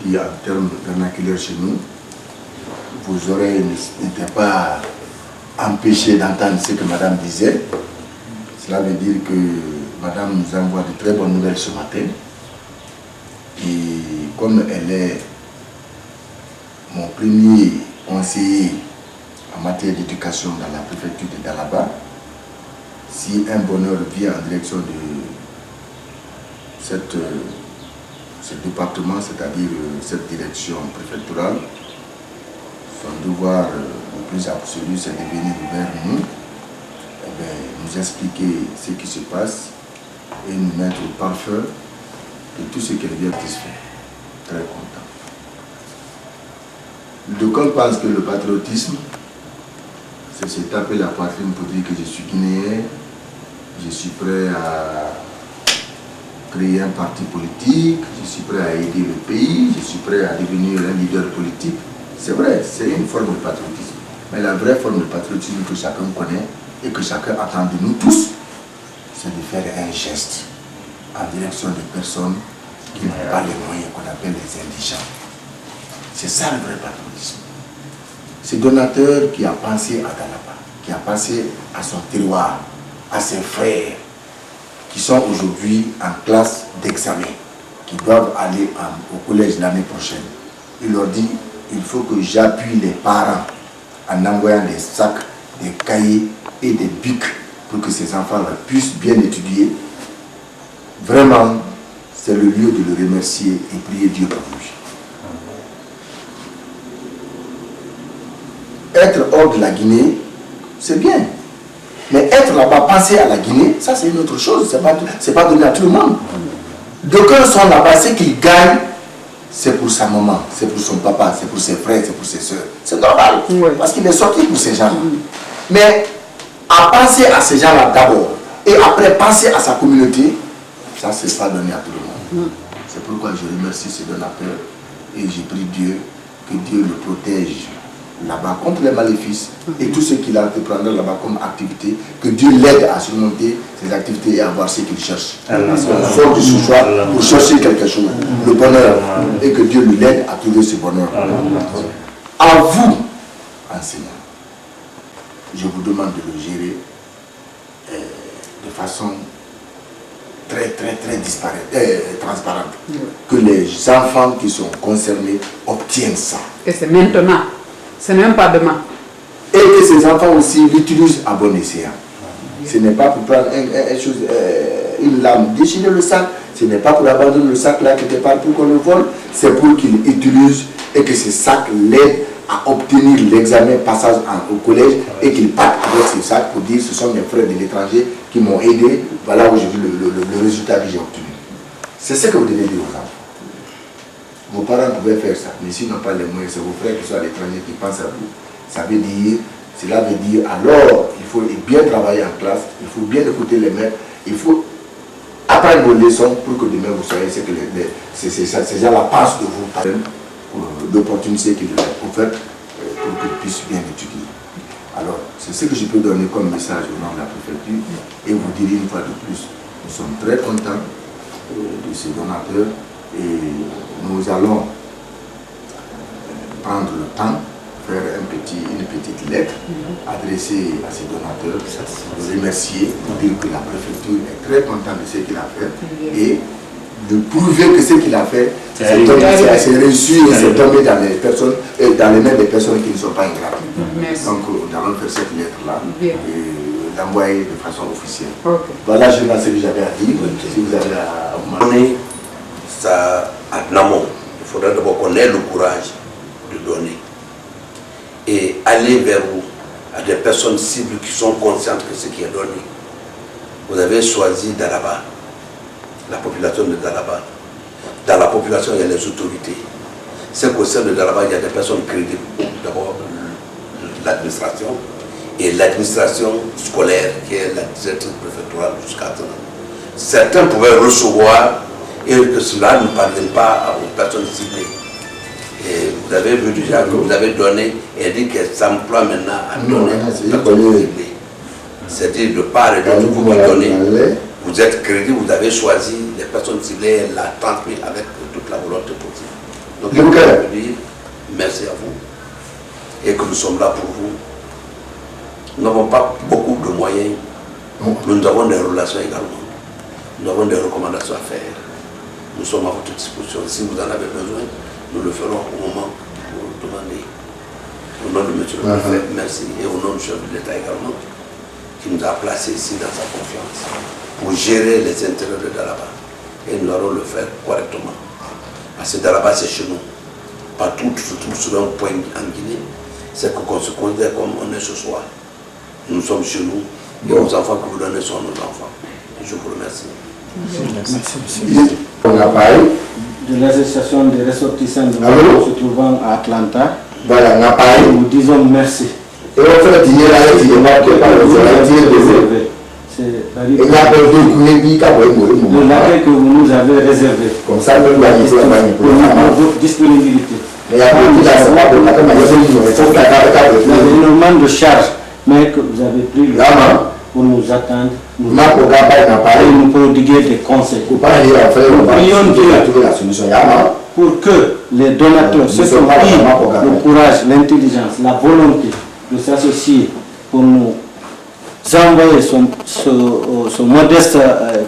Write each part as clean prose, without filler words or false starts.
qui, en termes vernaculaires chez nous, vos oreilles n'étaient pas empêchées d'entendre ce que madame disait. Cela veut dire que madame nous envoie de très bonnes nouvelles ce matin. Et comme elle est mon premier conseiller en matière d'éducation dans la préfecture de Dalaba, si un bonheur vient en direction de ce département, c'est-à-dire cette direction préfectorale, son devoir le plus absolu, c'est de venir vers nous, et bien, nous expliquer ce qui se passe et nous mettre au parfum de tout ce qu'elle vient de se faire. Très content. D'aucuns pensent que le patriotisme, c'est se taper la poitrine pour dire que je suis guinéen, je suis prêt à créer un parti politique, je suis prêt à aider le pays, je suis prêt à devenir un leader politique. C'est vrai, c'est une forme de patriotisme. Mais la vraie forme de patriotisme que chacun connaît et que chacun attend de nous tous, c'est de faire un geste en direction des personnes qui n'ont pas les moyens qu'on appelle les indigents. C'est ça le vrai patriotisme. C'est Donateur qui a pensé à Dalaba, qui a pensé à son terroir, à ses frères, qui sont aujourd'hui en classe d'examen, qui doivent aller au collège l'année prochaine. Il leur dit, il faut que j'appuie les parents en envoyant des sacs, des cahiers et des bics pour que ces enfants puissent bien étudier. Vraiment, c'est le lieu de le remercier et prier Dieu pour lui. Être hors de la Guinée, c'est bien. Mais être là-bas, penser à la Guinée, ça c'est une autre chose. C'est pas donné à tout le monde. D'aucuns sont là-bas, ce qu'ils gagnent, c'est pour sa maman, c'est pour son papa, c'est pour ses frères, c'est pour ses soeurs. C'est normal, parce qu'il est sorti pour ces gens-là. Mais à penser à ces gens-là d'abord, et après penser à sa communauté, ça c'est pas donné à tout le monde. C'est pourquoi je remercie ce donateur et je prie Dieu, que Dieu le protège là-bas contre les maléfices et tout ce qu'il a entreprendre là-bas comme activité, que Dieu l'aide à surmonter ses activités et à voir ce qu'il cherche. Parce qu'on sort du sous-choix pour chercher quelque chose, le bonheur, et que Dieu lui aide à trouver ce bonheur. À vous, enseignants, je vous demande de le gérer de façon très transparente. Que les enfants qui sont concernés obtiennent ça. Et c'est maintenant. Ce n'est même pas demain. Et que ces enfants aussi l'utilisent à bon escient. Ce n'est pas pour prendre une lame, déchirer le sac. Ce n'est pas pour abandonner le sac là quelque part pour qu'on le vole. C'est pour qu'ils l'utilisent et que ce sac l'aide à obtenir l'examen passage au collège et qu'ils partent avec ce sac pour dire ce sont mes frères de l'étranger qui m'ont aidé. Voilà aujourd'hui le résultat que j'ai obtenu. C'est ce que vous devez dire aux enfants. Vos parents pouvaient faire ça, mais s'ils n'ont pas les moyens, c'est vos frères qui sont à l'étranger qui pensent à vous. Cela veut dire alors, il faut bien travailler en classe, il faut bien écouter les maîtres, il faut apprendre vos leçons pour que demain vous soyez ce que ces gens-là pensent de vous, pour l'opportunité qu'ils leur ont offerte pour qu'ils puissent bien étudier. Alors, c'est ce que je peux donner comme message au nom de la préfecture et vous dire une fois de plus, nous sommes très contents de ces donateurs. Et nous allons prendre le temps, faire une petite lettre adressée à ces donateurs, les remercier, pour dire que la préfecture est très contente de ce qu'il a fait et de prouver que ce qu'il a fait, c'est reçu et c'est tombé dans les mains des personnes qui ne sont pas ingrates. Donc nous allons faire cette lettre-là et l'envoyer de façon officielle. Voilà, je pense que j'avais à dire. Si vous avez à demander. Ça en amont. Il faudra d'abord qu'on ait le courage de donner et aller vers vous, à des personnes cibles qui sont conscientes que ce qui est donné. Vous avez choisi Dalaba, la population de Dalaba. Dans la population, il y a les autorités. C'est qu'au sein de Dalaba, il y a des personnes crédibles. D'abord, l'administration et l'administration scolaire, qui est la directrice préfectorale jusqu'à maintenant. Certains pouvaient recevoir et que cela ne parvienne pas aux personnes ciblées. Et vous avez vu déjà que vous avez donné et dit qu'elle s'emploie maintenant à donner aux personnes ciblées. C'est-à-dire de part et d'autre, vous qui donnez, vous êtes crédible, vous avez choisi les personnes ciblées et la transmis avec toute la volonté possible. Donc, je voudrais dire merci à vous et que nous sommes là pour vous. Nous n'avons pas beaucoup de moyens, nous avons des relations également. Nous avons des recommandations à faire. Nous sommes à votre disposition. Si vous en avez besoin, nous le ferons au moment où vous demandez. Au nom de M. le Préfet, merci. Et au nom du chef de l'État également, qui nous a placés ici dans sa confiance pour gérer les intérêts de Dalaba. Et nous allons le faire correctement. Parce que Dalaba, c'est chez nous. Partout, surtout sur un point en Guinée, c'est qu'on se considère comme on est ce soir. Nous sommes chez nous. Et nos enfants que vous donnez sont nos enfants. Et je vous remercie. Merci, monsieur. On a parlé de l'association des ressortissants de se trouvant à Atlanta. Voilà, on a parlé. Nous disons merci. Et on fait dire là, il y a de l'accueil que vous nous avez réservé. Comme ça, nous allons pour votre disponibilité. Mais il y a énormément de charges, mais que vous avez pris le temps pour nous attendre, nous prodiguer des conseils. Nous prions Dieu pour que les donateurs, ceux qui ont le courage, l'intelligence, la volonté de s'associer pour nous envoyer ce modeste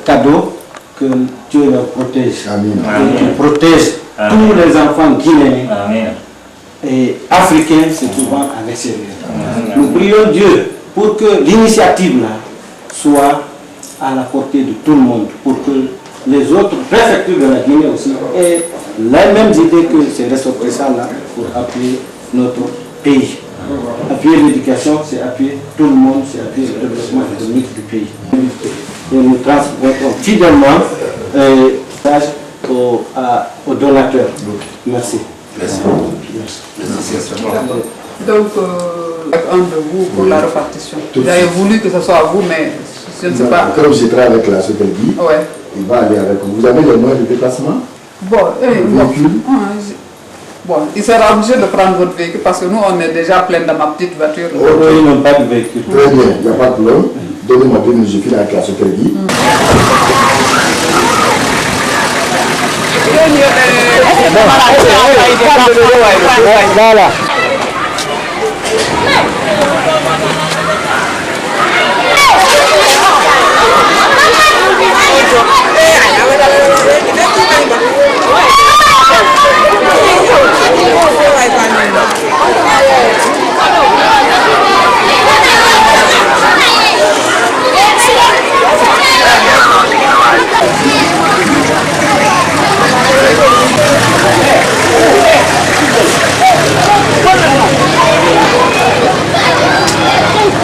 cadeau, que Dieu leur protège. Et qu'il protège tous les enfants guinéens et africains se trouvant à l'extérieur. Nous prions Dieu pour que l'initiative là soit à la portée de tout le monde, pour que les autres préfectures de la Guinée aussi aient les mêmes idées que ces ressortissants-là pour appuyer notre pays. Appuyer l'éducation, c'est appuyer tout le monde, c'est appuyer le développement économique du pays. Et nous transmettons fidèlement aux donateurs. Merci. Merci. Donc, un de vous pour la répartition. J'avais voulu que ce soit à vous, mais je ne sais pas. Comme je travaille avec la Sotelgi, ouais. Il va aller avec vous. Vous avez les moyens de déplacement? Bon, il sera obligé de prendre votre véhicule parce que nous, on est déjà plein dans ma petite voiture. Ils n'ont pas de véhicule. Très bien, il n'y a pas de problème. Donnez-moi 2 minutes, je file avec la Sotelgi. Voilà.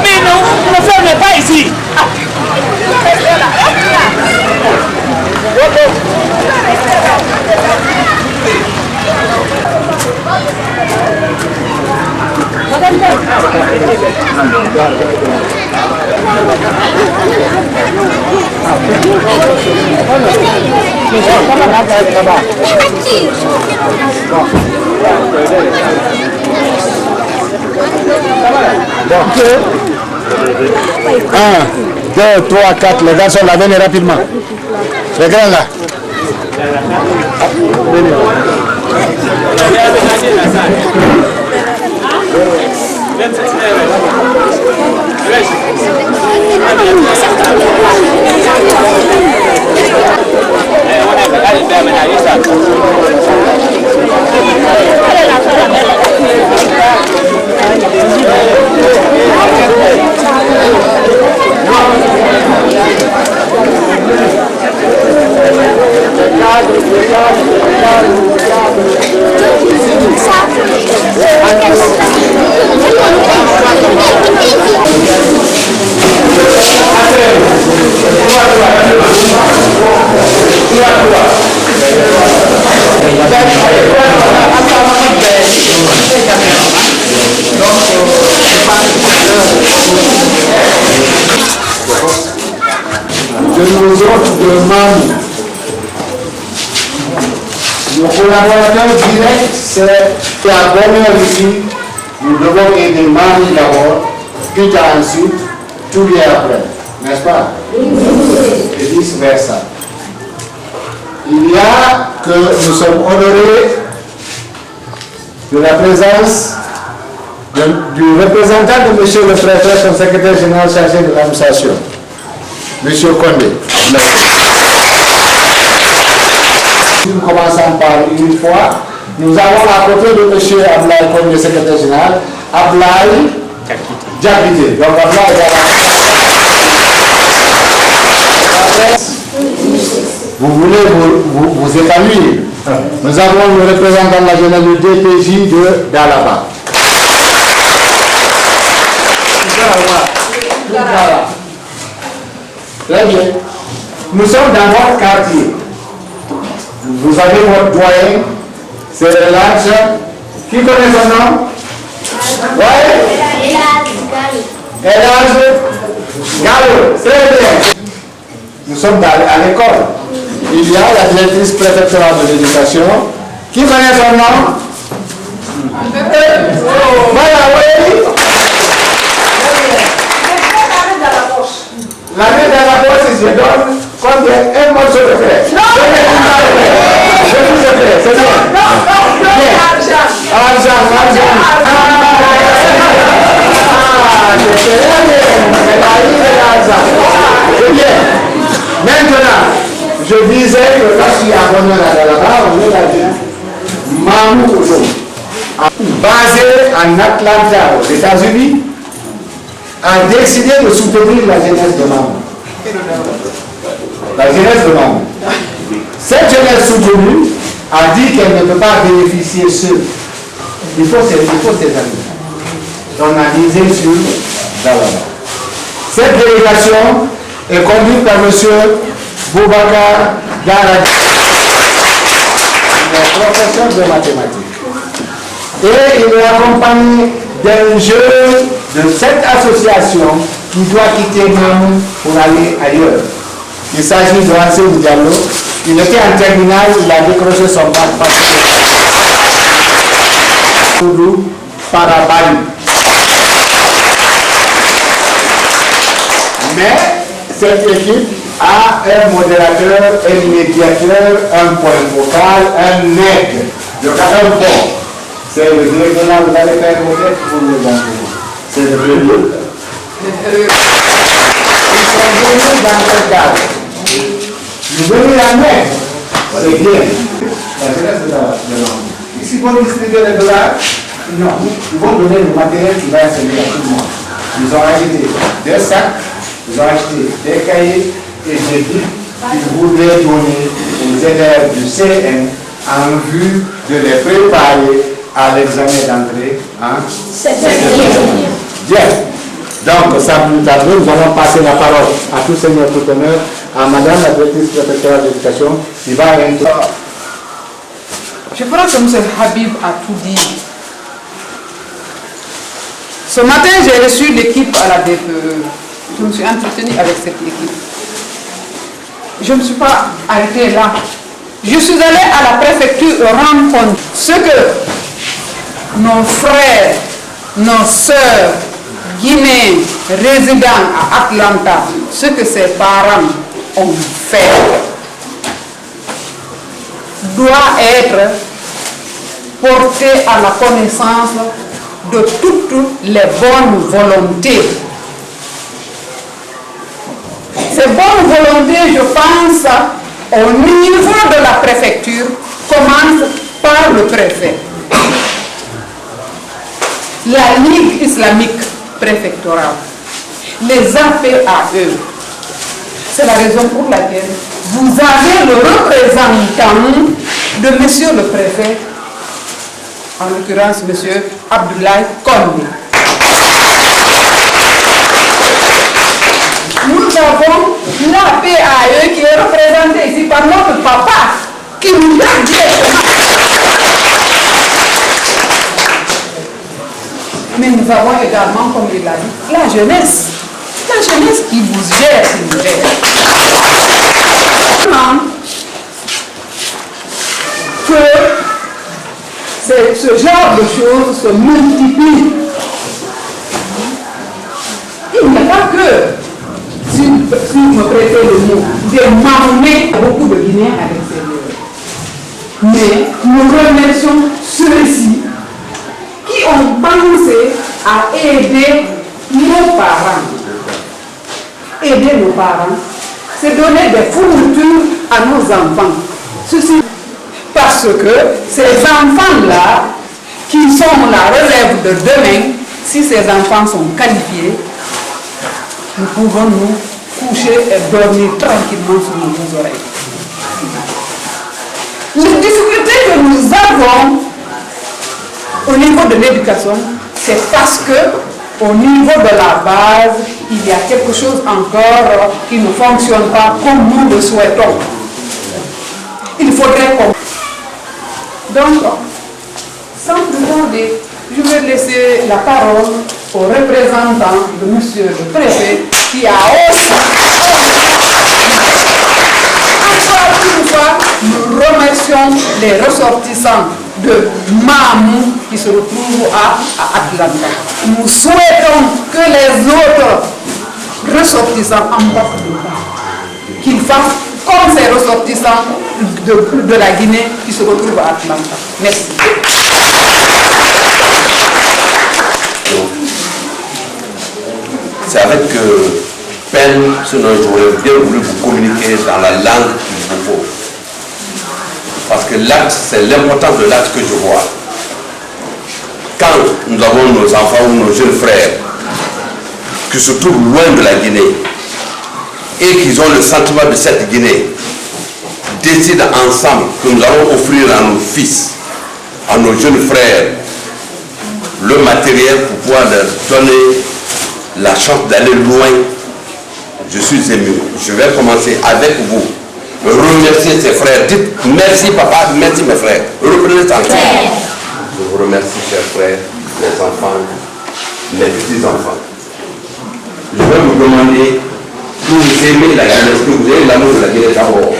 Mais non, le frère n'est pas ici. Donc, 1, 2, 3, 4, les gars sont là, venez rapidement. Les grands là. Je nous demande nos collaborateurs directs, c'est la bonne ici. Nous devons aider Mami d'abord, puis ensuite, tout vient après, n'est-ce pas? Et vice versa. Il y a que nous sommes honorés de la présence du représentant de M. le préfet, son secrétaire général chargé de l'administration, M. Condé. Nous commençons par une fois. Nous avons à côté de M. Ablaye Condé, secrétaire général, Ablaye Diakité. Donc Ablaye vous voulez vous épanouir. Nous avons le représentant de la jeunesse du DPJ de Dalaba. Très bien. Nous sommes dans votre quartier. Vous avez votre doyen, c'est Relax. Qui connaît son nom? Oui? Elage Gallo. Très bien. Nous sommes à l'école. Il y a la directrice préfectorale de l'éducation. Qui connaît son nom? Voilà, oui. La main dans la poche, je donne combien? Un morceau de fer. Je vous ai fait, c'est bien. Argent. C'est bien. Maintenant, je disais que lorsqu'il y a un bonheur là-bas, on est là-dedans. Mamou Ojo, basé en Atlanta, aux États-Unis, a décidé de soutenir la jeunesse de Mamou. La jeunesse de Mamou. Cette jeunesse soutenue a dit qu'elle ne peut pas bénéficier seule. Il faut ses amis. On a misé sur Dalaba. Cette délégation est conduite par M. Boubacar Garadi, professeur de mathématiques. Et il est accompagné d'un jeune de cette association qui doit quitter Mamou pour aller ailleurs. Il s'agit de Ansel Diallo. Il était en terminale, il a décroché son bac par Bali. Mais cette équipe a un modérateur, un médiateur, un point focal, un aide. Donc un pont. C'est le directeur, vous allez faire modèle pour le banquier. C'est le premier. Ils sont venus dans ce cadre. Nous venons en aide. C'est bien. La jeunesse de l'homme. Ici, pour distribuer les dollars, non, ils vont donner le matériel qui va servir à tout le monde. Ils ont acheté des sacs, ils ont acheté des cahiers et des livres qu'ils voudraient donner aux élèves du CN en vue de les préparer à l'examen d'entrée en septième. Bien. Donc, sans plus tarder, nous allons passer la parole à tout seigneur, tout honneur, à Madame la directrice préfectorale de l'éducation qui va introduire. Je crois que M. Habib a tout dit. Ce matin, j'ai reçu l'équipe à la DPE. Je me suis entretenue avec cette équipe. Je ne me suis pas arrêtée là. Je suis allée à la préfecture rendre compte ce que nos frères, nos sœurs guinéens résidant à Atlanta, ce que ses parents ont fait, doit être porté à la connaissance de toutes les bonnes volontés. Ces bonnes volontés, je pense, au niveau de la préfecture, commencent par le préfet. La Ligue islamique préfectorale, les APAE. C'est la raison pour laquelle vous avez le représentant de monsieur le préfet, en l'occurrence monsieur Abdoulaye Condé. Nous avons l'APAE qui est représentée ici par notre papa, qui nous a directement. Mais nous avons également, comme il l'a dit, la jeunesse. La jeunesse qui vous gère, qui nous gère. Que ce genre de choses se multiplient. Il n'y a pas que, si vous me prêtez le mot, des Mahoumets, beaucoup de Guinéens à l'extérieur. Mais nous remercions ceux-ci à aider nos parents. Aider nos parents, c'est donner des fournitures à nos enfants. Ceci parce que ces enfants-là, qui sont la relève de demain, si ces enfants sont qualifiés, nous pouvons nous coucher et dormir tranquillement sur nos oreilles. Les difficultés que nous avons au niveau de l'éducation, c'est parce que au niveau de la base, il y a quelque chose encore qui ne fonctionne pas comme nous le souhaitons. Il faudrait qu'on... Donc, sans plus tarder, je vais laisser la parole au représentant de monsieur le préfet qui a aussi... Encore une fois, nous remercions les ressortissants de Mamou qui se retrouvent à Atlanta. Nous souhaitons que les autres ressortissants en portent le pas, qu'ils fassent comme ces ressortissants de la Guinée qui se retrouvent à Atlanta. Merci. C'est avec peine, sinon j'aurais bien voulu vous communiquer dans la langue qu'il vous faut. Parce que l'acte, c'est l'importance de l'acte que je vois. Quand nous avons nos enfants ou nos jeunes frères qui se trouvent loin de la Guinée et qu'ils ont le sentiment de cette Guinée, décident ensemble que nous allons offrir à nos fils, à nos jeunes frères, le matériel pour pouvoir leur donner la chance d'aller loin, je suis ému. Je vais commencer avec vous. Remercier ses frères. Dites merci papa, merci mes frères. Reprenez ça. Je vous remercie, chers frères, les enfants, les petits-enfants. Je vais vous demander que vous aimez la Guinée, que vous aimez l'amour de la Guinée d'abord.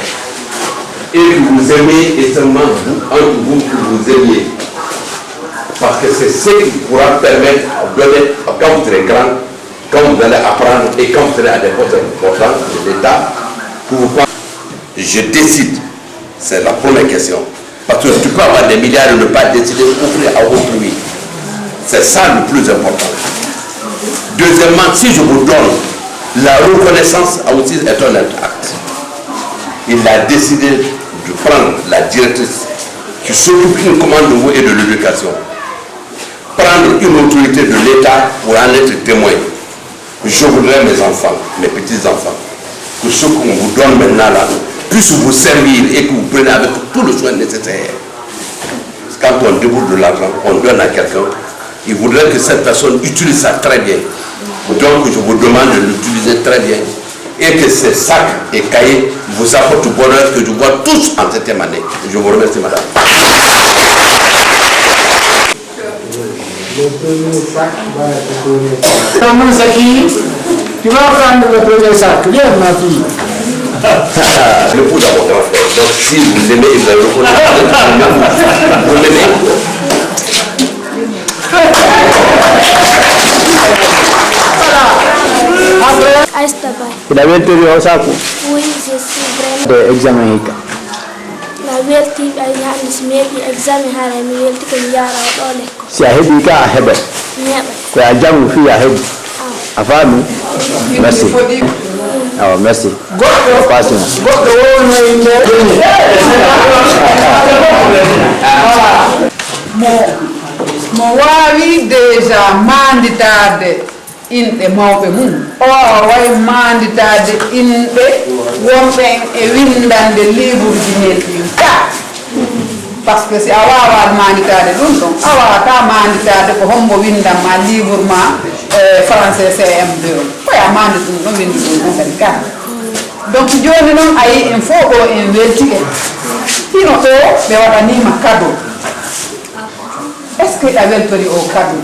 Et que vous aimez et seulement vous, entre vous, que vous aimiez. Parce que c'est ce qui pourra permettre de donner, quand vous serez grand, quand vous allez apprendre et quand vous serez à des postes importants de l'État, pour vous prendre. Je décide, c'est la première question. Parce que tu peux avoir des milliards et ne pas décider d'offrir à autrui. C'est ça le plus important. Deuxièmement, si je vous donne, la reconnaissance aussi est un acte. Il a décidé de prendre la directrice qui s'occupe uniquement de vous et de l'éducation. Prendre une autorité de l'État pour en être témoin. Je voudrais, mes enfants, mes petits-enfants, que ce qu'on vous donne maintenant là, puisse vous servir et que vous preniez avec tout le soin nécessaire. Quand on débourse de l'argent, on donne à quelqu'un, il voudrait que cette personne utilise ça très bien. Donc je vous demande de l'utiliser très bien et que ces sacs et cahiers vous apportent le bonheur que je vois tous en cette année. Je vous remercie, madame. Le premier sac va être donné. Tu vas prendre le premier sac. Viens, ma fille. Le coup d'abord grand frère. Donc si vous aimez, vous allez reconnaître. Vous l'aimez. La vérité de Osako. Oui, je suis vraiment. De examen. La vérité, il y a un examen à la vérité que il y a à l'école. Si a hebi ka a hebe. Ko a jamu fi a hebi. Afami. Merci. Ah, merci. Passons. Mo wawi déjà manditade inɓe mawɓe mum o way manditade inɓe wonɓen e windande livre ji men ɗin ka par ce que si a wawa manditade ɗum ɗon a wawata manditade ko hombo windanma livre ma français CM2 koya mandi ɗum ɗon windi ɗum ɗon kadi ka donc joni noon a yi en fof ɗo en weltike hino ɗo ɓe waɗanima cadeau est ce que a weltori o cadeau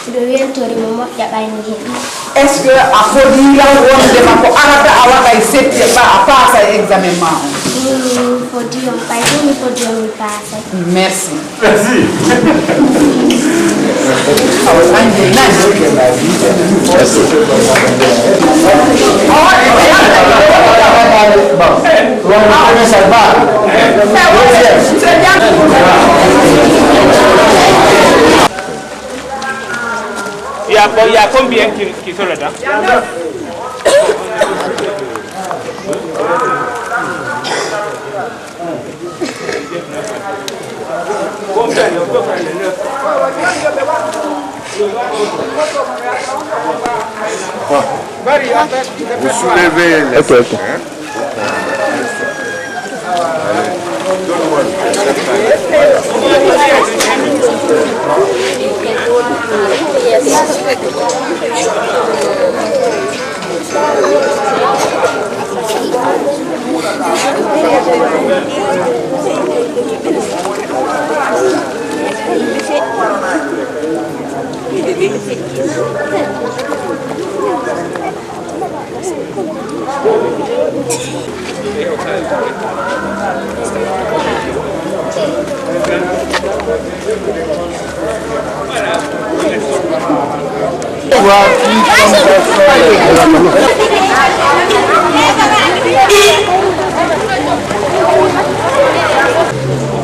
ɓe weltori mo moƴƴaɓayno heeɗi est ce que a fodiran wondema ko arata a waɗay setti ɓa a paasa e examen ma on fodi on ɓay ɗo mi fodi on mi paasay merci y a combien qui sont là-dedans? Vous soulevez les... Ok.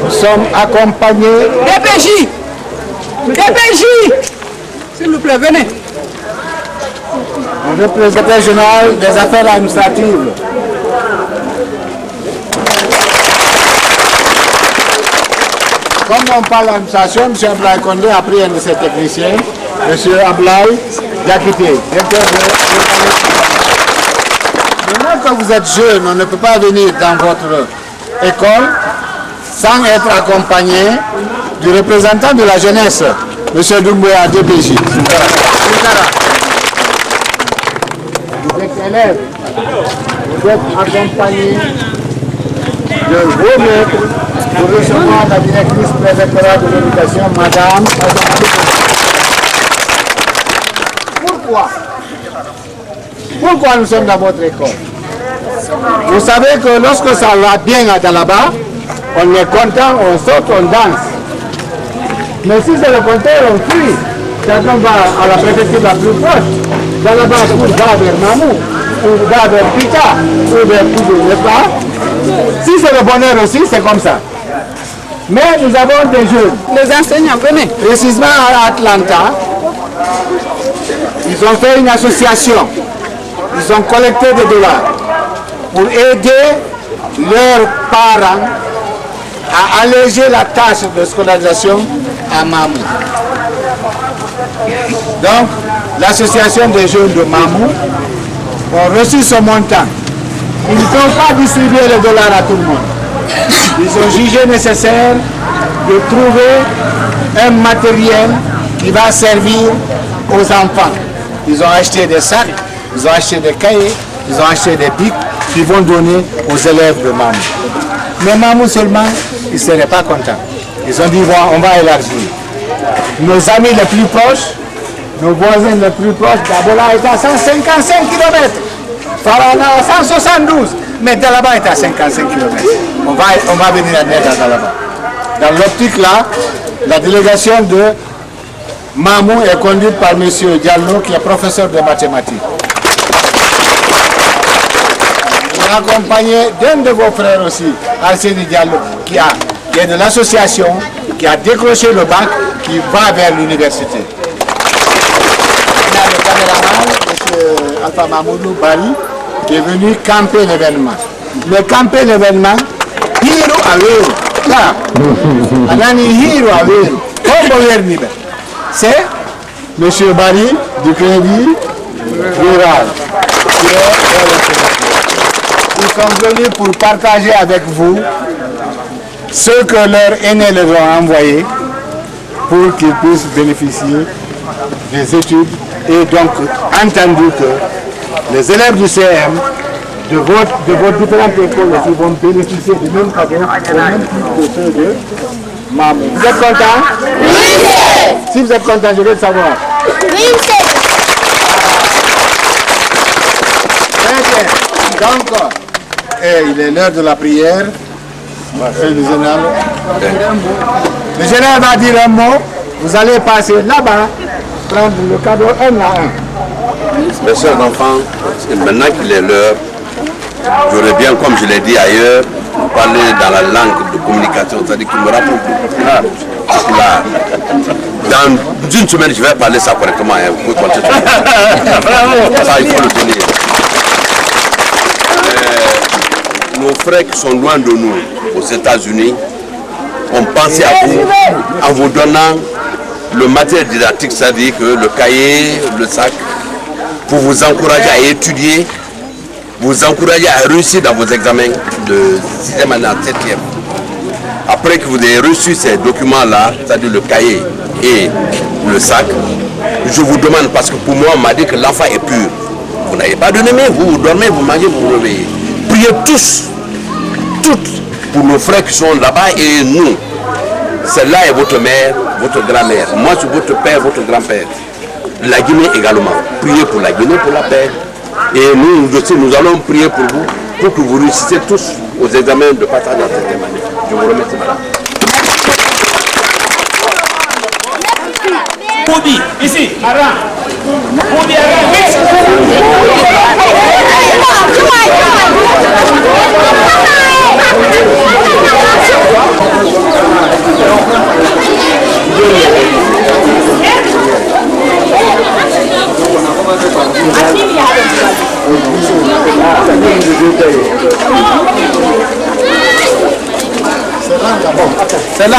Nous sommes accompagnés. DPJ! DPJ! S'il vous plaît, venez. Le représentant général des affaires administratives. Comme on parle d'administration, M. Ablaï Condé a pris un de ses techniciens, M. Ablaï Diakité. Maintenant que vous êtes jeune, on ne peut pas venir dans votre école sans être accompagné du représentant de la jeunesse, M. Doumbouya DPJ. Vous êtes élèves, vous êtes accompagnés de vos maîtres pour recevoir la directrice préfectorale de l'éducation, Madame. Pourquoi nous sommes dans votre école? Vous savez que lorsque ça va bien là-bas, on est content, on saute, on danse. Mais si c'est le contraire, on fuit. Chacun va à la préfecture la plus proche. Dans la base, on va vers Mamou, ou va vers Pita, ou vers Poudou, n'est-ce pas? Si c'est le bonheur aussi, c'est comme ça. Mais nous avons des jeunes. Les enseignants, venez. Précisément à Atlanta, ils ont fait une association. Ils ont collecté des dollars pour aider leurs parents à alléger la tâche de scolarisation à Mamou. Donc, l'association des jeunes de Mamou ont reçu ce montant. Ils ne peuvent pas distribuer les dollars à tout le monde. Ils ont jugé nécessaire de trouver un matériel qui va servir aux enfants. Ils ont acheté des sacs, ils ont acheté des cahiers, ils ont acheté des pics qu'ils vont donner aux élèves de Mamou. Mais Mamou seulement, ils ne seraient pas contents. Ils ont dit, on va élargir. Nos amis les plus proches, nos voisins les plus proches, Dabola est à 155 km, Farana à 172, mais Dalaba est à 55 km. On va venir à l'aide à Dalaba. Dans l'optique là, la délégation de Mamou est conduite par M. Diallo, qui est professeur de mathématiques. On est accompagné d'un de vos frères aussi, Arsène Diallo, qui est de l'association, qui a décroché le bac, qui va vers l'université. Il y a le caméraman, M. Alpha Mamoudou Bari, qui est venu camper l'événement. Mais camper l'événement, Hiro Averu. Là, Anani Hiro Averu. C'est M. Bari du Crédit Rural. Ils sont venus pour partager avec vous ce que leurs aînés leur ont envoyé pour qu'ils puissent bénéficier des études et donc entendu que les élèves du CM de vos différentes écoles aussi vont bénéficier du même cadeau au même titre que ceux de Mamou. Vous êtes contents? Oui! Si vous êtes contents, je veux le savoir. Oui, donc, il est l'heure de la prière. Le général va dire un mot. Vous allez passer là-bas, prendre le cadeau un à un. Mes chers enfants, maintenant qu'il est l'heure, j'aurais bien, comme je l'ai dit ailleurs, parler dans la langue de communication, c'est-à-dire qu'il me rapporte clair. Dans dans une semaine, je vais parler ça correctement. Hein. Vous pouvez compter. Ça, il faut le tenir. Nos frères qui sont loin de nous, aux États-Unis, ont pensé à vous en vous donnant le matériel didactique, c'est-à-dire que le cahier, le sac, pour vous encourager à étudier, vous encourager à réussir dans vos examens de 6e année à 7e. Après que vous ayez reçu ces documents-là, c'est-à-dire le cahier et le sac, je vous demande, parce que pour moi, on m'a dit que l'enfant est pur. Vous n'avez pas de numéro, vous dormez, vous mangez, vous vous réveillez. Priez tous, toutes, pour nos frères qui sont là-bas et nous. Celle-là est votre mère, votre grand-mère. Moi, c'est votre père, votre grand-père. La Guinée également. Priez pour la Guinée, pour la paix. Et nous aussi, nous allons prier pour vous, pour que vous réussissiez tous aux examens de passage en 7e année. Je vous remercie, madame. Poudi, ici, Aran. Poudi, C'est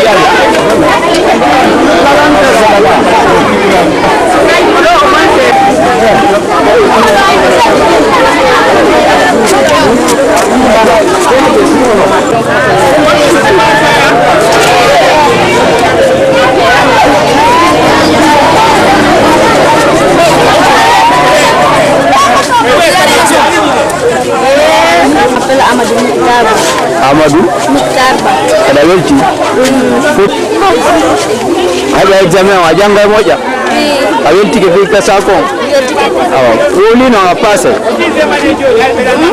là. Amadou Mutarba kada welti hada examen wa janga moja a welti ke fi pesa ko awa woni no pase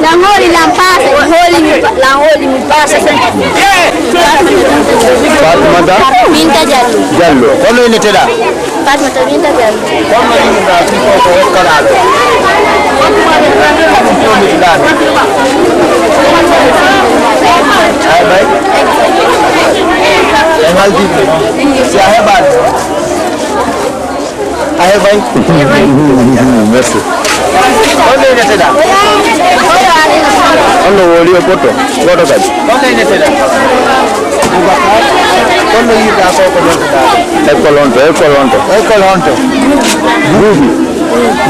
la holi la pase holi mi pase Fatmata Binta Jallo kono ine teda Fatmata Binta Jallo kono ine da ko kala Hai baik. Yang hal di si hebat. Hai baik. Merci. Onde ini tidak? Onde wali foto kan? Onde ini tidak? Onde ini dah kau tidak? Ekolonto.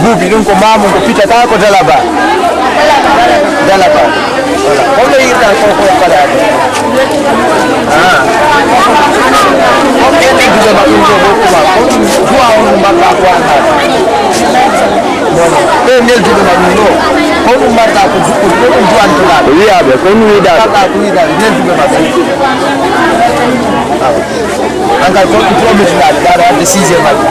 Bubi nung kumamu kupita tako dalaba. Onde ini dah kau pada? Onde ini juga makin dua orang mata kuat. Ini juga makin kau mata aku kau jual tulah. Iya, kau nuida. Aku nuida. Ini juga masih. Angkat kau itu mesti ada decision lagi.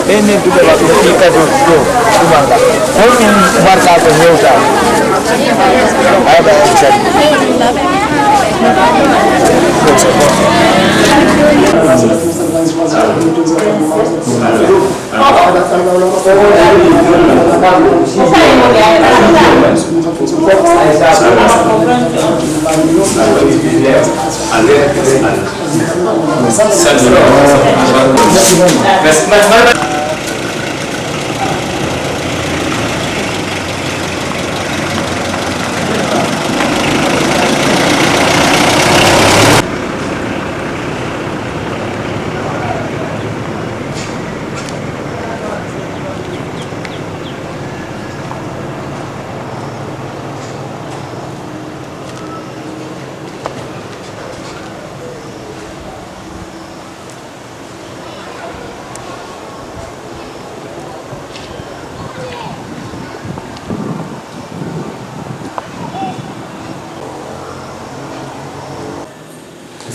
Ini juga waktu kita dulu kumanda. Kau marka aku nyusa. Ada bisa.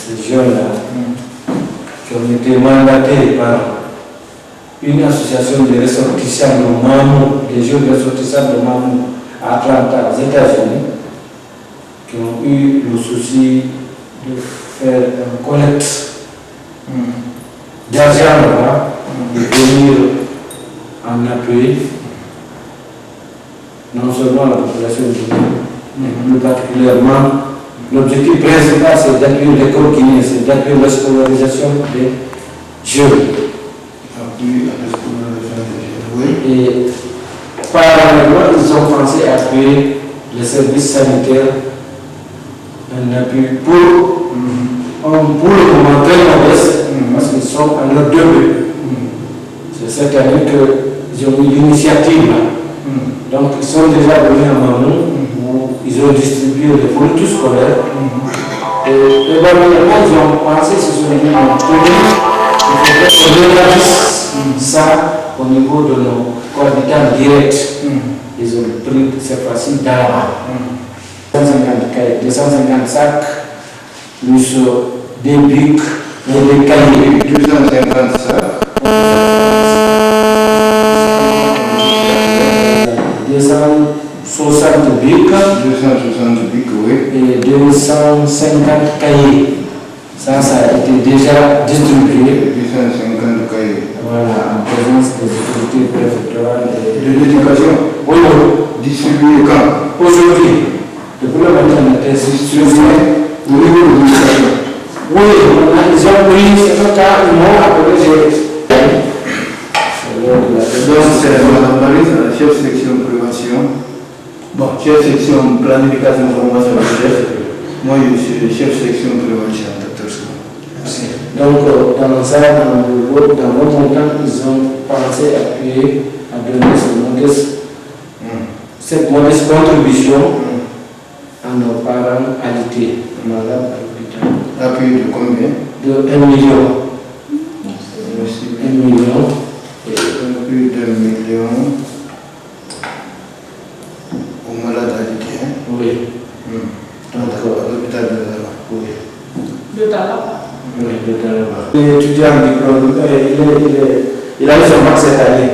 ces jeunes-là qui ont été mandatés par une association de ressortissants de Mamou, des jeunes ressortissants de Mamou à Atlanta, aux États-Unis, qui ont eu le souci de faire une collecte d'argent là, de venir en appui, non seulement la population guinéenne, mais plus particulièrement, l'objectif principal c'est d'accueillir l'école guinéenne, c'est d'accueillir la scolarisation des jeunes. Et parallèlement, ils ont pensé à appuyer les services sanitaires, un appui pour le moment très modeste, parce qu'ils sont en leur début. C'est cette année qu'ils ont eu l'initiative. Donc ils sont déjà venus à Mamou, où ils ont distribué des fournitures scolaires. Et éventuellement, ils ont pensé, ils se sont dit, il faudrait qu'on réalise ça au niveau de nos cohabitants directs. Ils ont pris cette fois-ci d'argent. 250 sacs, plus des bics et des cahiers. 250 sacs. 260 bics. 260 bics, oui. Et 250 cahiers. Ça a été déjà distribué. 250 cahiers. Voilà, en présence des autorités préfectorales de l'éducation. Oui, distribué quand? Aujourd'hui. Depuis le matin, on a été distribué au niveau de l'éducation. Oui, ils ont pris, c'est le cas, ils m'ont appelé, donc c'est Mme Marise, la chef section prévention. Bon, chef section planification, formation et chef. Moi, je suis chef section prévention, Dr. Souma. Donc, dans ça, dans le montant, ils ont pensé appuyer, à donner cette modeste contribution à nos parents alités, malades à l'hôpital. Appui de combien? De 1 million. 1 million. Et plus d'1 million aux malades alités. Oui. Donc, à l'hôpital de Dala. Oui. De Dala? Oui, de Dala. L'étudiant diplôme, il a eu son bac cette année.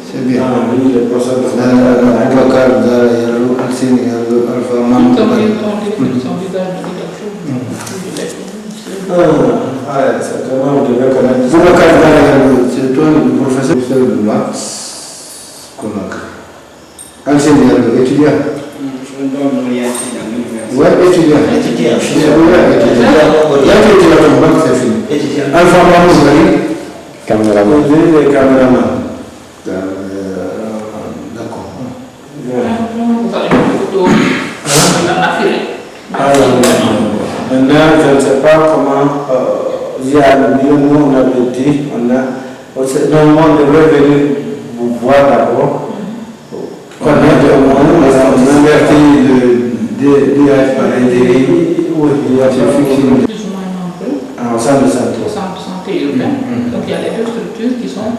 C'est bien. Lui, le professeur de Aboubacar, Yalou, Alcine, Yalou, Alpha, Mamou. Son visage de c'est comment on devait connaître. C'est toi le professeur de Max Conakry. Alcine, Yalou, étudiant. Oui, étudiant. Étudiant. Il y a ton bac, c'est fini. Étudiant. Alpha, Mamou, caméraman. Oui, les caméramans. D'accord. Maintenant, je ne sais pas comment il y a le mieux, nous on avait dit, normalement on devrait venir vous voir d'abord, connaître au moins, on invertit de pareil, oui, il y a plus ou moins nombreux. Au centre de santé. Au centre de santé urbain. Donc il y a les deux structures qui sont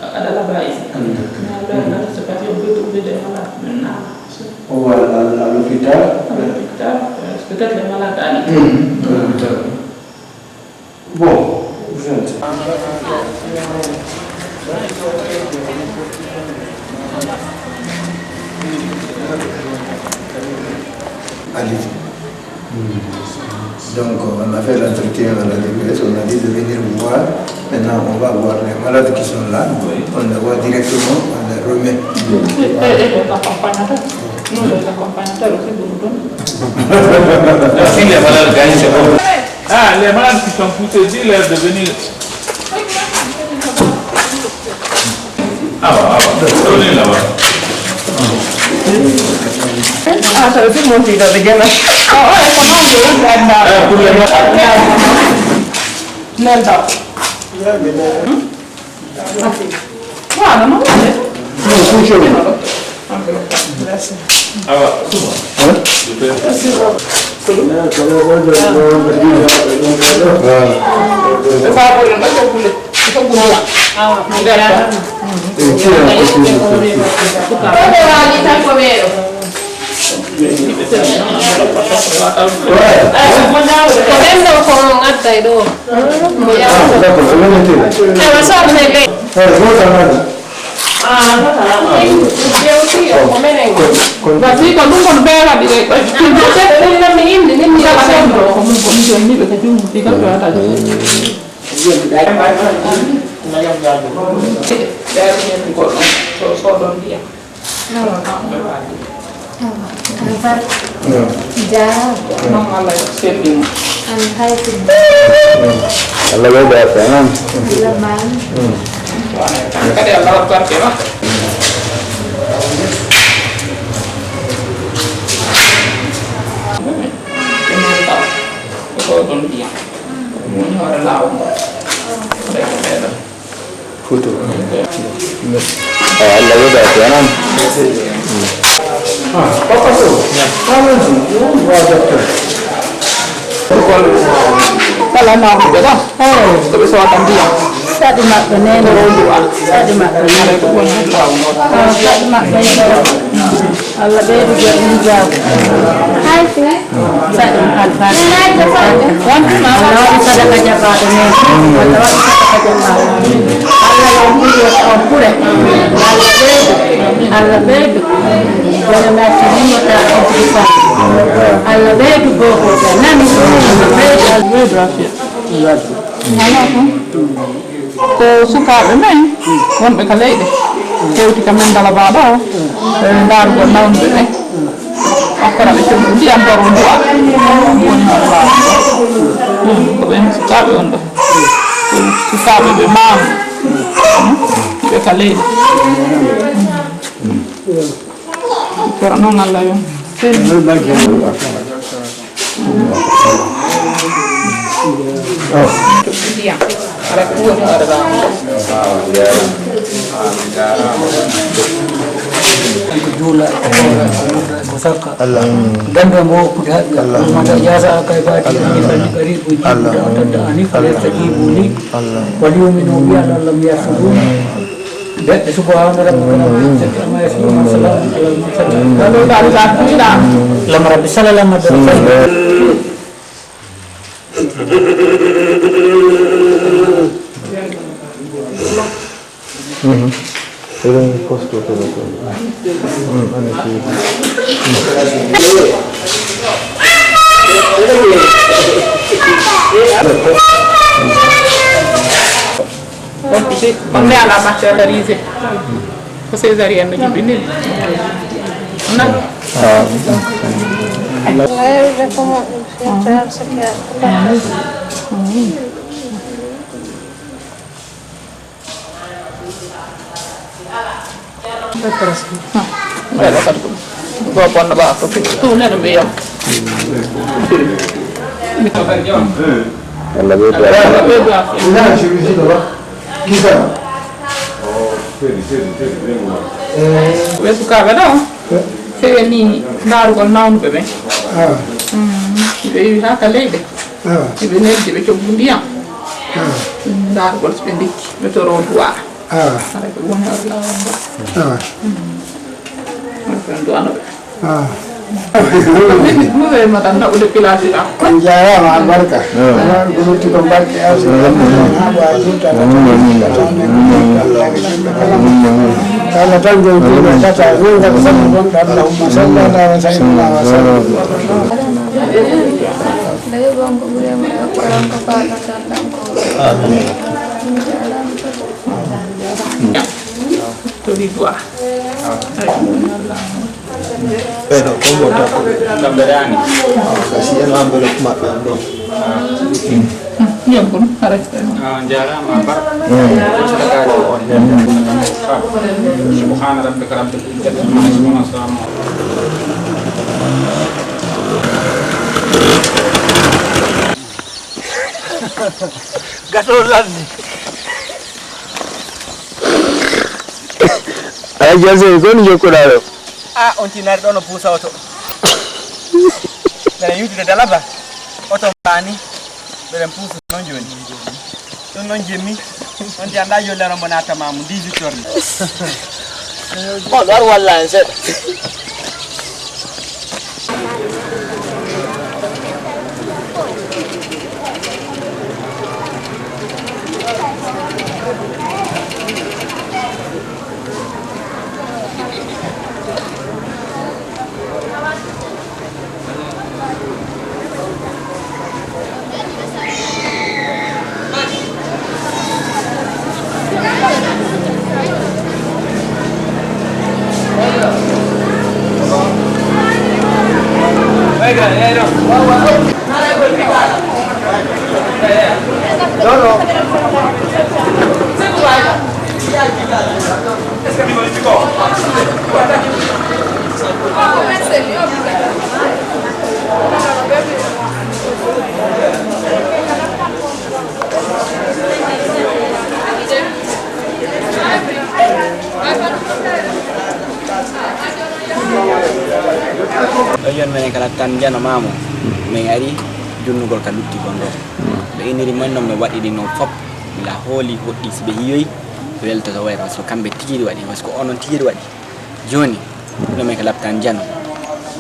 à la base. Mais là, c'est pas si on peut trouver des malades maintenant. Ou à l'hôpital. À l'hôpital, peut-être les malades à l'hôpital. Bon, je ne sais pas. Allez-y. Donc, on a fait l'entretien à la DPS, on a dit de venir vous voir. Maintenant, on va voir les malades qui sont là. On les voit directement, on les remet. Et les accompagnateurs. Nous, les accompagnateurs aussi, vous nous donnez. Si les malades gagnent, c'est bon. Ah, les malades qui sont poussés, dis-leur de venir. Ah, donnez là-bas. Ah, ça aussi mon fils, avec elle. Ah, ouais, comment on peut faire ça? Pour les malades. Voilà, non, merci. Ah, On est à la matérialisée. Pour césarienne, je vais venir. Wesu kaga do fe ni darugol nawnuɓe ɓen ɓe wi ha ka leyɗe ɓe neddi ɓe coggu ndiyam darugol so ɓe ndikki ɓe toro duwa ara ɓe woni har lawol ngol ɓen duwanoɓe Move matan nak udah pilasi lah. Penjara albarka. Guru tu kembali asal. Kalau tanggung jawab saja, guru tak sanggup dan masalah dan saya masalah. Lagi bang kemudian orang kepala datang. Tuli dua. Pero como gambarani kasihan ambil mak dong Iya pun harus jara mabar subhana rabbika rabbil izzati amma yasifun assalamu Gatolan Aja sih kon yo kurang. on tinar dono pusa auto. Bere yuti da laba. Auto bani. Bere pusa non joni. Don non jemi. On ti anda yo le rombo na tamamu 18 heures. Oh, dar wallahi se. laptan jano mamo min ari jonnugol ka lutti gondo be iniri man non me wadi non fop la holi hoddi be hiyoy welta to wayra so kambe tigi wadi parce que onon tigi wadi joni no me ka laptan jano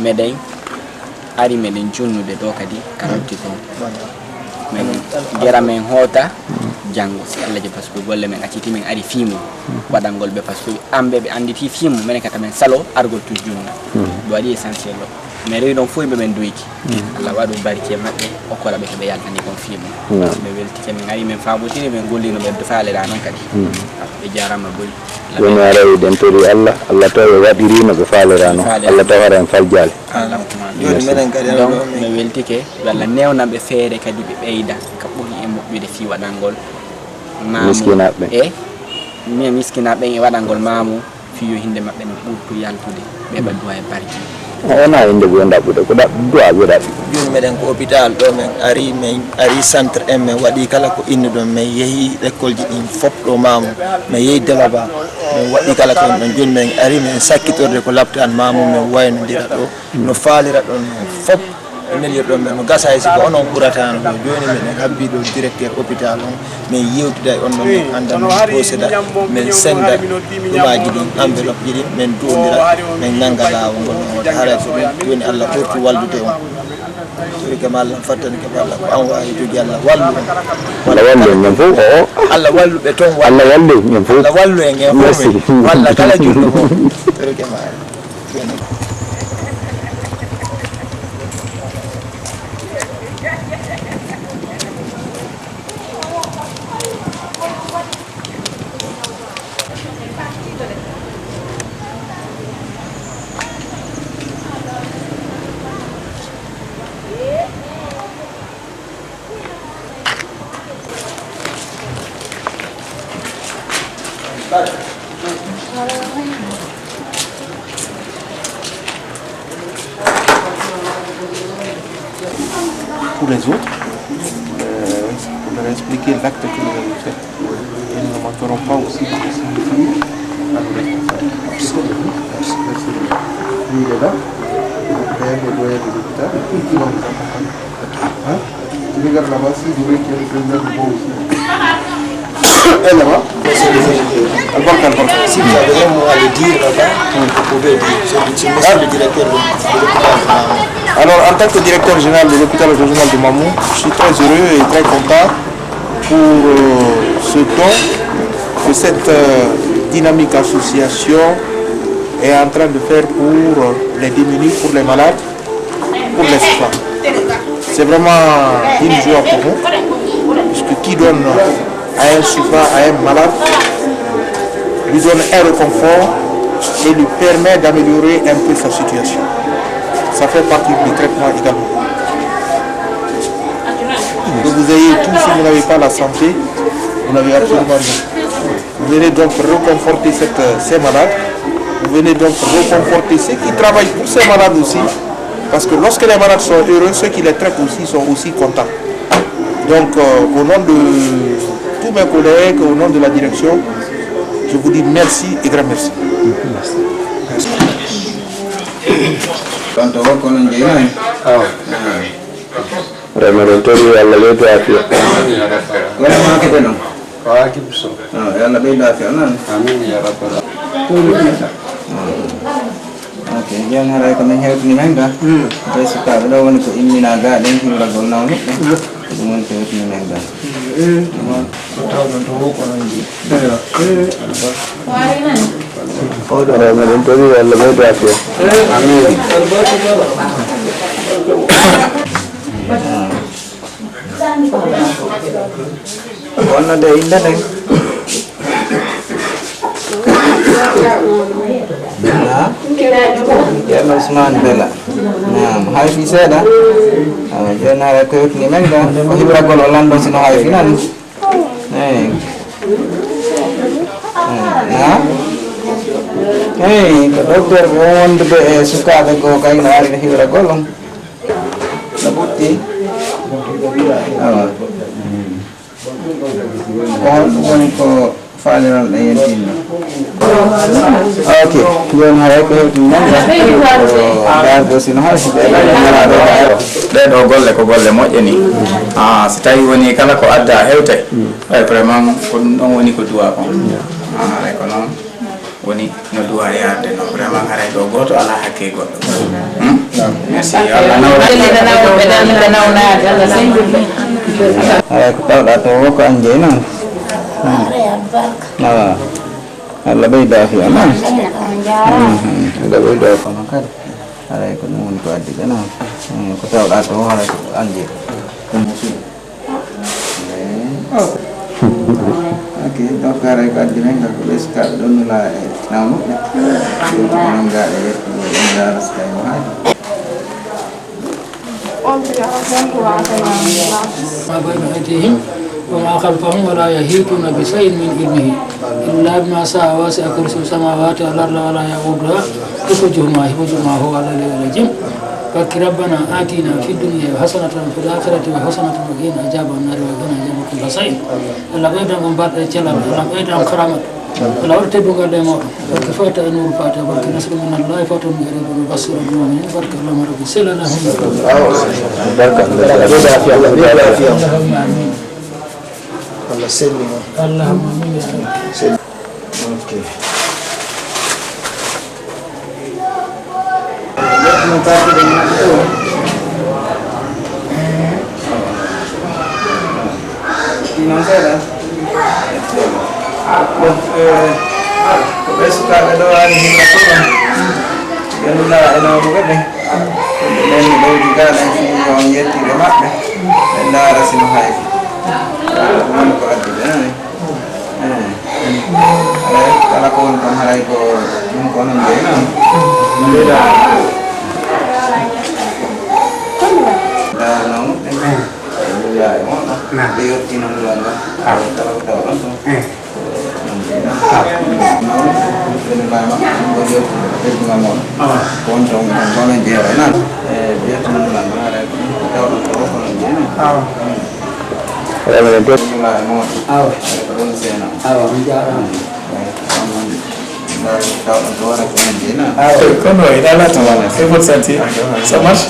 medey ari meden jonnude do kadi ka lutti ko men gera men hota jango si Allah je parce que golle men aciti men ari fimu wadangol be parce que ambe be anditi fimu men kata men salo argol tu junna do wadi essentiel lo mais rewi don foy be men doiki Allah wadu barke mabbe o ko rabe be yaltani kon fimu be welti men ari men faabotiri men gollino be do faale da non kadi be jarama bol woni arawi den tori Allah to wadiri no be faale rano Allah tawara en faljal joni menen kadi donc me welti ke walla newna be feere kadi be beyda ka buri e mobbide fi wadangol miskinaɓe mi miskinaɓe e waɗangol maamu fiyo hinde maɓɓe no ɓurtu yaltude ɓe ɓadduwa e barki ona inde ɓe ɗaɓɓude ko ɗaɓɗuwa ɓe ɗaɓɓi joni meɗen ko hôpital ɗo men ari centre en men waɗi kala ko inni ɗon min yeehi école ji ɗin fop ɗo maamu min yeehi Délaba min waɗi kala ko ɗon joni min ari min sakkitorde ko laptan maamu min waynodira ɗo no faalira ɗon fop nelirɗon men no gasa hay siko onon ɓuratano ɗo joni miɗen habbi ɗo directeur hôpital on min yewtida e on ɗon min anda min poseda min senda ɗumaji ɗin enveloppe ji ɗin min dodira min nanga lawol ngol ɗon haray so ɗum joni Allah ɓurti wallude on tori kam Allah fattani kam Allah ko an wawi jogi Allah wallu Allah wallu en men fof o Allah wallu ɓe toon Allah wallu en fof Allah wallu en en fof walla kala julɗo fof tori kam Pour les autres, pour leur expliquer l'acte que nous avons fait. Et nous ne manquerons pas aussi de signifier à nos responsables. Merci. Lui, il est là. Il est le doyen de l'hôpital. Il va nous accompagner. Tu regardes là-bas, si vous voulez qu'il y ait le président du beau aussi. Elle là-bas. Si vous avez un mot à le dire là-bas, vous pouvez dire. C'est monsieur le directeur de l'hôpital. Alors, en tant que directeur général de l'hôpital régional de Mamou, je suis très heureux et très content pour ce don que cette dynamique association est en train de faire pour les démunis, pour les malades, pour les souffrants. C'est vraiment une joie pour nous, puisque qui donne à un souffrant, à un malade, lui donne un réconfort et lui permet d'améliorer un peu sa situation. Ça fait partie du traitement également. Que vous ayez tout, si vous n'avez pas la santé, vous n'avez absolument rien. Vous venez donc reconforter ces malades, vous venez donc reconforter ceux qui travaillent pour ces malades aussi, parce que lorsque les malades sont heureux, ceux qui les traitent aussi sont aussi contents. Donc au nom de tous mes collègues, au nom de la direction, je vous dis merci et grand merci. Merci. Tanto wako non jeyani ramadan tori Allah le to afiya wala ma ke dano wa ki biso yalla be da afiya nan amin ya rabbal okay jan haray ko men hewti ni menga be sika do woni ko immina ga den himra gol nawno dum woni ko hewti ni menga ko tawdo to woko non ji ramadan tori Allah le to afiya amin wonna de inde den Yerno Usman Bella. Hay fi seda. Jena ra ko ni menga ko hibra gol Orlando sino hay final. Ko doctor wonde be sukabe ko kay na ari hibra golom. Sabuti. Woni ko faaliral e yentinno Ok, yon haray ko dar do sino har si de do golle ko golle moƴƴe ni so tawi woni kala ko adda hewte ay vraiment ko ɗum ɗon woni ko duwa on ay ko noon woni no duwa yarde no vraiment haray do goto ala hakke goɗɗo merci Allah haray ko tawɗa to ko anje noon Allah ɓeyda fi ama Allah ɓeyda kono kadi haray ko ɗum woni ko addi ɓe noon ko tawɗa to haray ko anje ok donc haray ko addi men ko ɓe sukaɓe ɗon nula e nawnuɓe onon gaɗa yettuɓe ɗon yara so tawi no haadi ما بين أيديهم وما خلفهم ولا يحيطون بشيء من علمه إلا بما شاء وسع كرسي السماوات والأرض ولا يؤودها حفظهما هو العلي العظيم فك ربنا آتنا في الدنيا حسنة وفي الآخرة حسنة وقنا عذاب النار وقنا عذاب كل شيء الله بيدنا من بعد الجلال الله بيدنا كرامة الله ورتبوا قال لهم بركة فاتح نور فاتح بركة نصر من الله فاتح من قريب وبصر المؤمنين بركة الله مرة بسلا لهم بركة اللهم آمين الله سلم اللهم آمين اوكي non sera ko suka ga do ani ni ko yan la ina ko be nen do diga na fi yon yetti be mabbe en la rasin hay man ko addi ben kala ko on tan haray ko dum ko non de na non ya mo na de yotti non la na kala ko taw non c'est votre santé. Ça marche?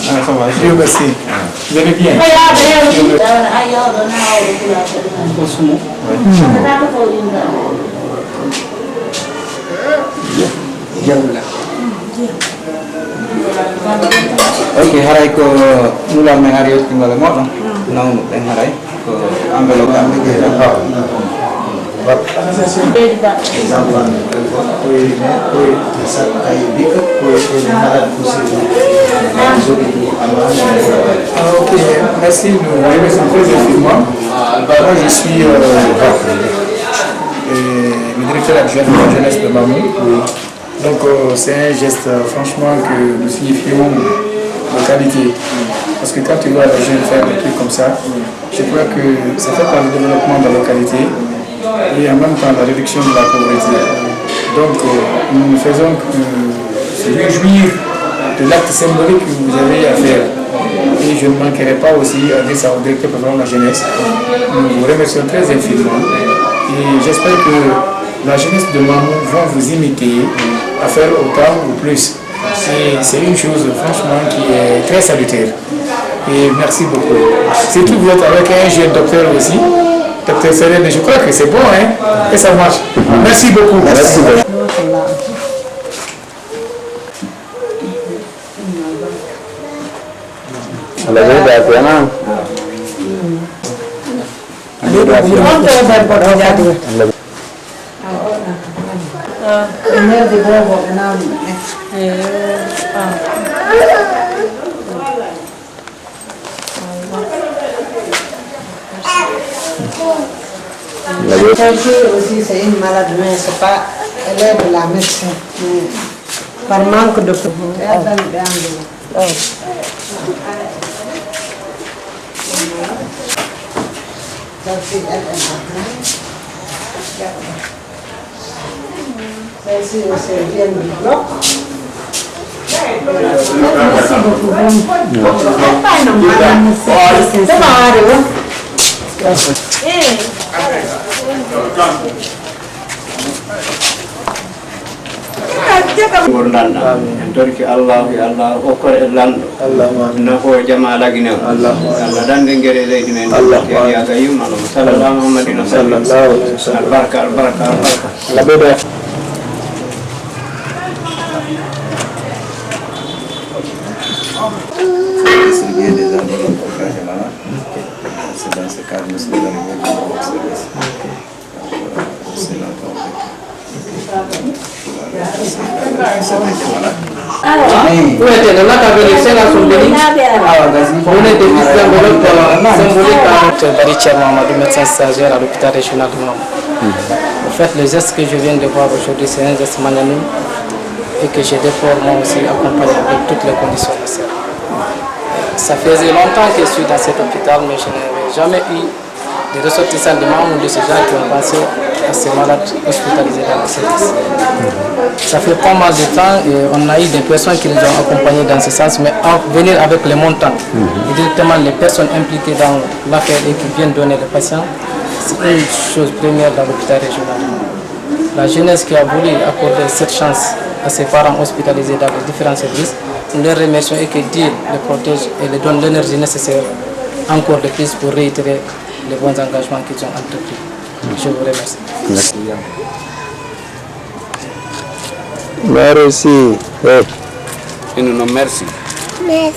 Dieu merci. Vous allez bien? Ok, haray ko nulang may hari tinggal mo no. Nang teng haray ko ambelo ka me ke Ok, merci. Nous remercions très infiniment. Moi, je suis le directeur adjoint de la jeunesse de Mamou. Donc, c'est un geste, franchement, que nous signifions de qualité. Parce que quand tu vois les jeunes faire des trucs comme ça, je crois que ça fait par le développement de la localité et en même temps la réduction de la pauvreté. Donc, nous ne faisons que se réjouir de l'acte symbolique que vous avez à faire. Et je ne manquerai pas aussi à dire ça au directeur de la jeunesse. Nous vous remercions très infiniment. Et j'espère que la jeunesse de Mamou vont vous imiter à faire autant ou plus. C'est une chose franchement qui est très salutaire. Et merci beaucoup. Surtout vous êtes avec un jeune docteur aussi, docteur Serene, je crois que c'est bon, hein, et ça marche. Merci beaucoup. Merci beaucoup. Aussi, c'est une malade, mais c'est pas, elle est de la médecine. Par manque de Celle-ci aussi vient du bloc. Merci beaucoup. Gordanda en torki Allah ya Allah o ko lando na ko jama lagine Allah dande ngere leydi men ya gayyum sallallahu alaihi wasallam baraka la bebe. C'est dans ce cadre nous sommes arrivés dans notre service. C'est médecin stagiaire à l'hôpital régional de Mamou. En fait, le geste que je viens de voir aujourd'hui, c'est un geste magnanime et que j'ai déploré moi aussi accompagné avec toutes les conditions nécessaires. Ça faisait longtemps que je suis dans cet hôpital, mais je n'avais jamais eu des ressortissants de Mamou, de ces gens qui ont pensé à ces malades hospitalisés dans le service. Ça fait pas mal de temps et on a eu des personnes qui nous ont accompagnés dans ce sens, mais en venir avec les montants et directement les personnes impliquées dans l'affaire et qui viennent donner les patients, c'est une chose première dans l'hôpital régional. La jeunesse qui a voulu accorder cette chance à ses parents hospitalisés dans les différents services, nous les remercions et que Dieu les protège et les donne l'énergie nécessaire encore de plus pour réitérer les bons engagements qu'ils ont entrepris. Je vous remercie. Merci. Merci. Et nous non merci. Merci.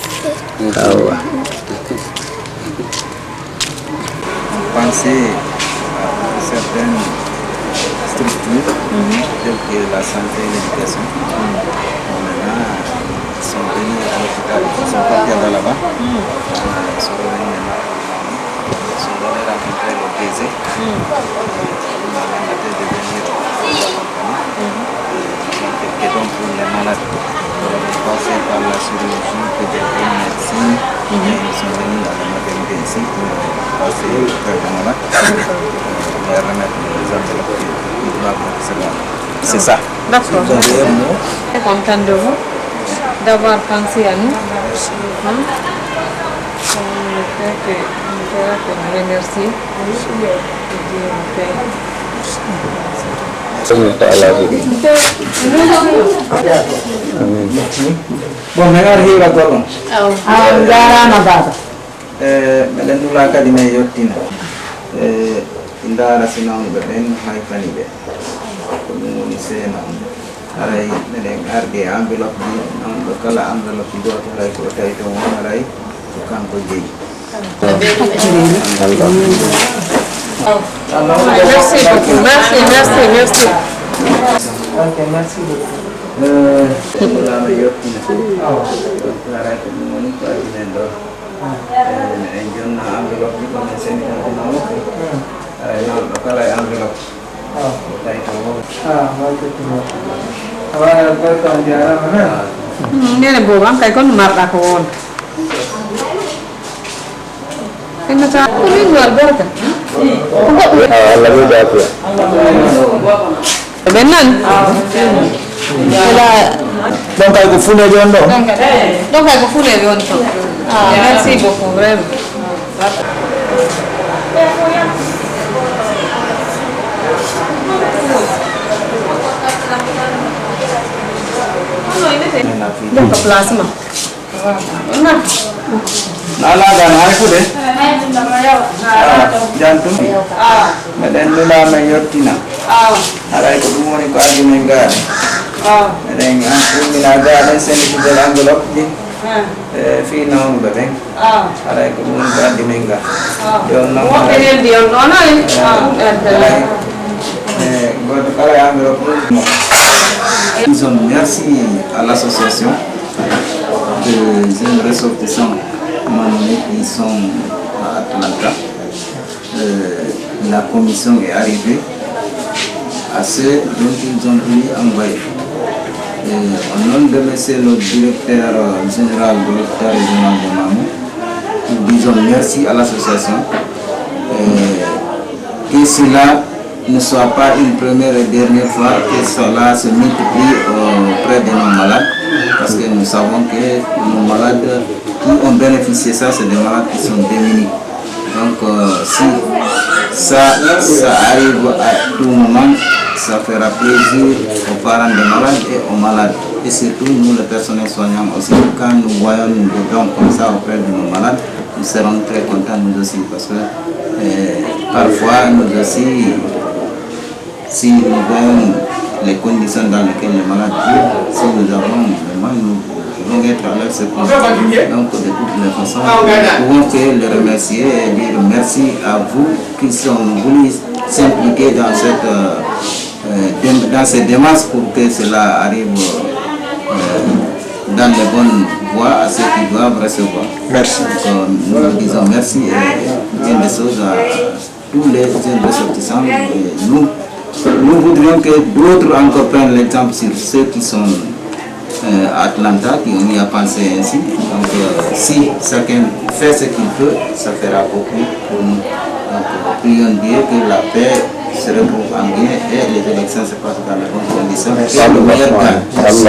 Penser à certaines structures telles que la santé et l'éducation. Maintenant, ils sont venus à l'hôpital, ils sont partis là-bas. Ils sont revenus maintenant. Ils sont allés rencontrer le DG. On a mandaté de venir les accompagner. Et donc pour les malades, passer par la chirurgie, peut-être une médecine, ils sont venus à la maternité ici pour passer le traitement là, et remettre les enveloppes qui doivent recevoir. C'est ça. D'accord. Je suis contente de vous, d'avoir pensé à nous. On ne fait que nous remercier. Bon, mengar hiwa golon. Jarama baba. Melen dula kadi me yottina. Indara sinawnu ɓe ɓen hay fani ɓe. Ko ɗum woni seena on. Haray minen arde enveloppe ji on ɗo kala enveloppe goto hay ko tawi to won haray ko kanko jeeyi. Merci beaucoup. Merci. Ok, merci beaucoup. Lama yottina. Haray ko ɗum woni ko adi men ɗo. En jonna enveloppe ji kono seni tan ɗum haray noon ɗo kala enveloppe. Tawi to won. Nene boobu am kay kon marɗa ko won. Innata ko min war barka. Allah ɓe jafiya. ɓe nan Donc ay ko funeɓe on ɗo. donc ay ko funeɓe on to. Merci beaucoup vraiment. Donc place ma. Nalaga na kude. Jantum. Meden lula me yottina. Haray ko ɗum woni ko adi men gaade. Meden an ummina gaade senditudel enveloppe ji. Fi nawnuɓe ɓen. Haray ko ɗum woni ko adi men ga. Yon noon goto kala enveloppe. Disons merci à l'association des jeunes ressortissants Mamouais qui sont à Atlanta. La commission est arrivée à ceux dont ils ont pris envoyer. Au nom de monsieur le directeur général de l'hôpital régional de Mamou, nous disons merci à l'association. Que cela ne soit pas une première et dernière fois que cela se multiplie auprès de nos malades, parce que nous savons que nos malades qui ont bénéficié de ça, c'est des malades qui sont démunis. Donc si ça arrive à tout moment, ça fera plaisir aux parents des malades et aux malades. Et surtout, nous, les personnels soignants aussi, quand nous voyons des dons comme ça auprès de nos malades, nous serons très contents nous aussi, parce que parfois, nous aussi, si nous voyons les conditions dans lesquelles les malades vivent, si nous avons vraiment, nous devons être à leur secours. Donc, de toutes les façons, nous pouvons que les remercier et dire merci à vous qui sont voulu s'impliquer dans ces démarches pour que cela arrive dans les bonnes voies à ceux qui doivent recevoir. Merci. Donc, nous disons merci et bien des choses à tous les ressortissants. Nous voudrions que d'autres encore prennent l'exemple sur ceux qui sont à Atlanta, qui ont mis à penser ainsi. Donc si chacun fait ce qu'il peut, ça fera beaucoup pour nous. Donc prions Dieu que la paix se retrouve en bien et les élections se passent dans les bonnes conditions. Et le meilleur gagne. Merci.